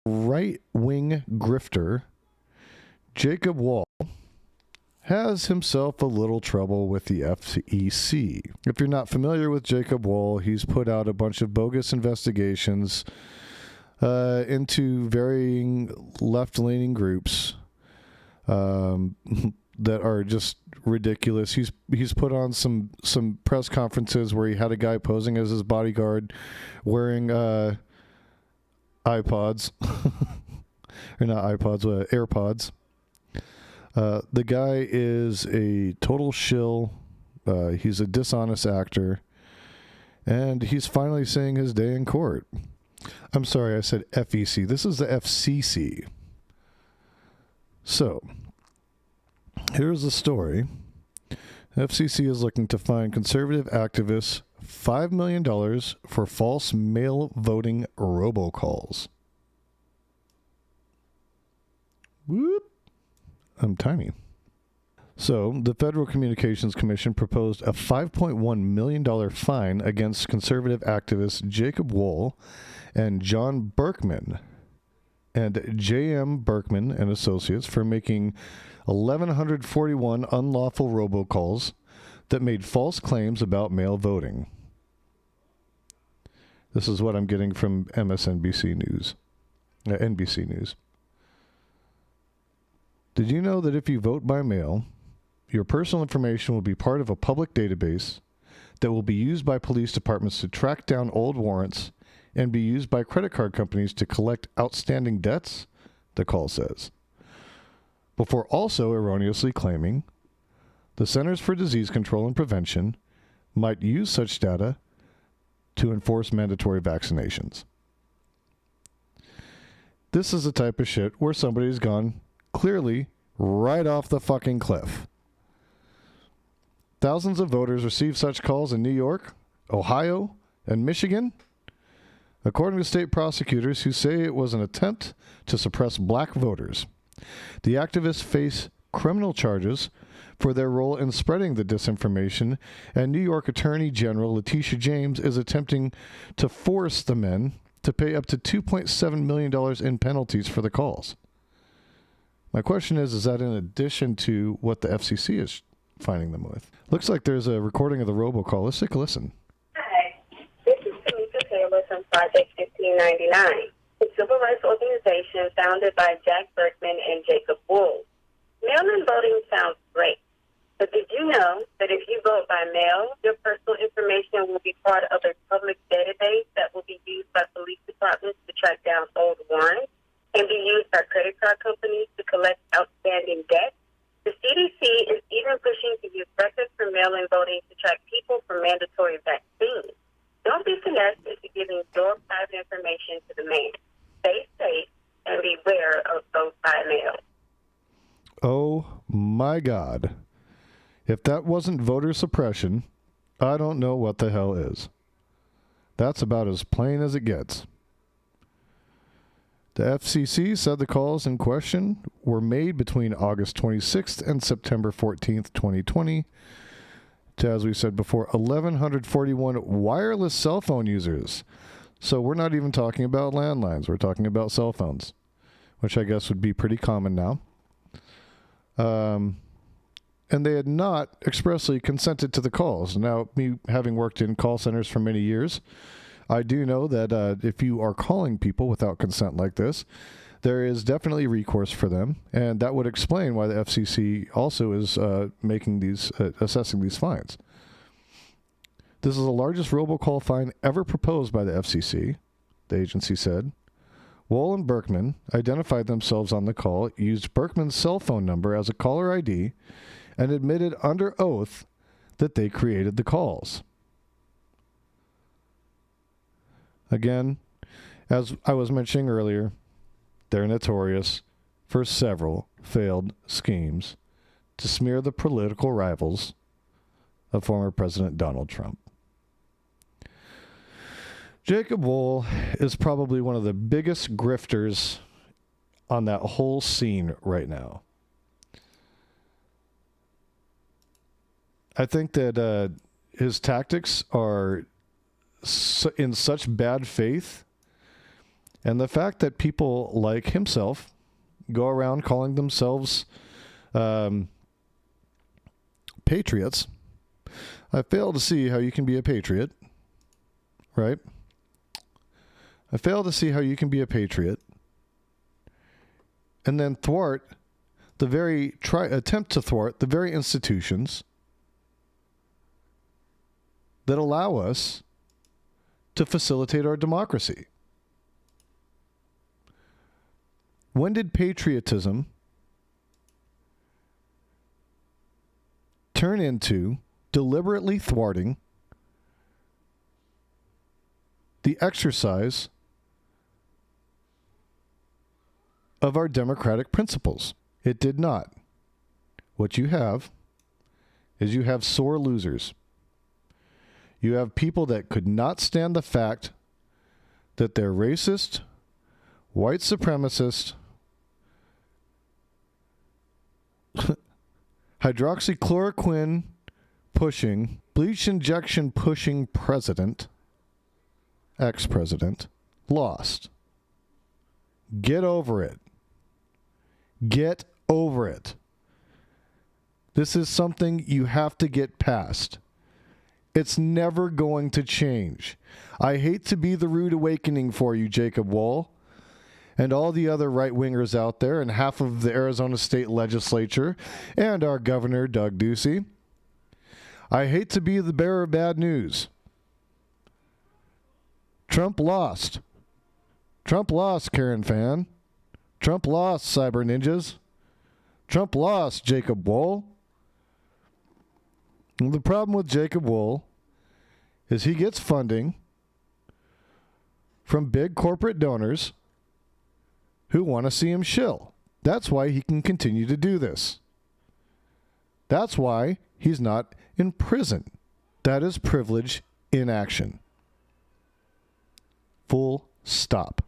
right-wing grifter, Jacob Wohl, has himself a little trouble with the FCC. If you're not familiar with Jacob Wohl, he's put out a bunch of bogus investigations into varying left-leaning groups that are just ridiculous. He's put on some press conferences where he had a guy posing as his bodyguard wearing iPods. Or not iPods, AirPods. The guy is a total shill. He's a dishonest actor. And he's finally saying his day in court. I'm sorry, I said FEC. This is the FCC. So, here's the story. FCC is looking to fine conservative activists $5 million for false mail voting robocalls. Whoop. I'm tiny. So, the Federal Communications Commission proposed a $5.1 million fine against conservative activists Jacob Wohl and John Berkman and J.M. Berkman and Associates for making 1,141 unlawful robocalls that made false claims about mail voting. This is what I'm getting from MSNBC News, NBC News. Did you know that if you vote by mail, your personal information will be part of a public database that will be used by police departments to track down old warrants and be used by credit card companies to collect outstanding debts, the call says, before also erroneously claiming the Centers for Disease Control and Prevention might use such data to enforce mandatory vaccinations. This is the type of shit where somebody's gone clearly right off the fucking cliff. Thousands of voters received such calls in New York, Ohio, and Michigan, according to state prosecutors who say it was an attempt to suppress black voters. The activists face criminal charges for their role in spreading the disinformation, and New York Attorney General Letitia James is attempting to force the men to pay up to $2.7 million in penalties for the calls. My question is that in addition to what the FCC is finding them with? Looks like there's a recording of the robocall. Let's take a listen. Hi, this is Tamika Taylor from Project 1599, a civil rights organization founded by Jack Berkman and Jacob Wohl. Mail-in voting sounds great, but did you know that if you vote by mail, your personal information will be part of a public database that will be used by police departments to track down old warrants and be used by credit card companies to collect outstanding debt? The CDC is even pushing to use records for mail-in voting to track people for mandatory vaccines. Don't be finessed into giving your private information to the man. Stay safe and beware of vote by mail. Oh my God. If that wasn't voter suppression, I don't know what the hell is. That's about as plain as it gets. The FCC said the calls in question were made between August 26th and September 14th, 2020, to, as we said before, 1,141 wireless cell phone users. So we're not even talking about landlines. We're talking about cell phones, which I guess would be pretty common now. And they had not expressly consented to the calls. Now, me having worked in call centers for many years, I do know that if you are calling people without consent like this, there is definitely recourse for them, and that would explain why the FCC also is making these, assessing these fines. This is the largest robocall fine ever proposed by the FCC, the agency said. Wohl and Berkman identified themselves on the call, used Berkman's cell phone number as a caller ID, and admitted under oath that they created the calls. Again, as I was mentioning earlier, they're notorious for several failed schemes to smear the political rivals of former President Donald Trump. Jacob Wohl is probably one of the biggest grifters on that whole scene right now. I think that his tactics are in such bad faith And the fact that people like himself go around calling themselves patriots, I fail to see how you can be a patriot, right? I fail to see how you can be a patriot and then attempt to thwart the very institutions that allow us to facilitate our democracy. When did patriotism turn into deliberately thwarting the exercise of our democratic principles? It did not. What you have is you have sore losers. You have people that could not stand the fact that they're racist, white supremacist, hydroxychloroquine pushing, bleach injection pushing president, ex-president, lost. Get over it. Get over it. This is something you have to get past. It's never going to change. I hate to be the rude awakening for you, Jacob Wohl, and all the other right-wingers out there, and half of the Arizona State Legislature, and our Governor, Doug Ducey. I hate to be the bearer of bad news. Trump lost. Trump lost, Karen Fan. Trump lost, Cyber Ninjas. Trump lost, Jacob Wohl. And the problem with Jacob Wohl is he gets funding from big corporate donors who want to see him shill. That's why he can continue to do this. That's why he's not in prison. That is privilege in action. Full stop.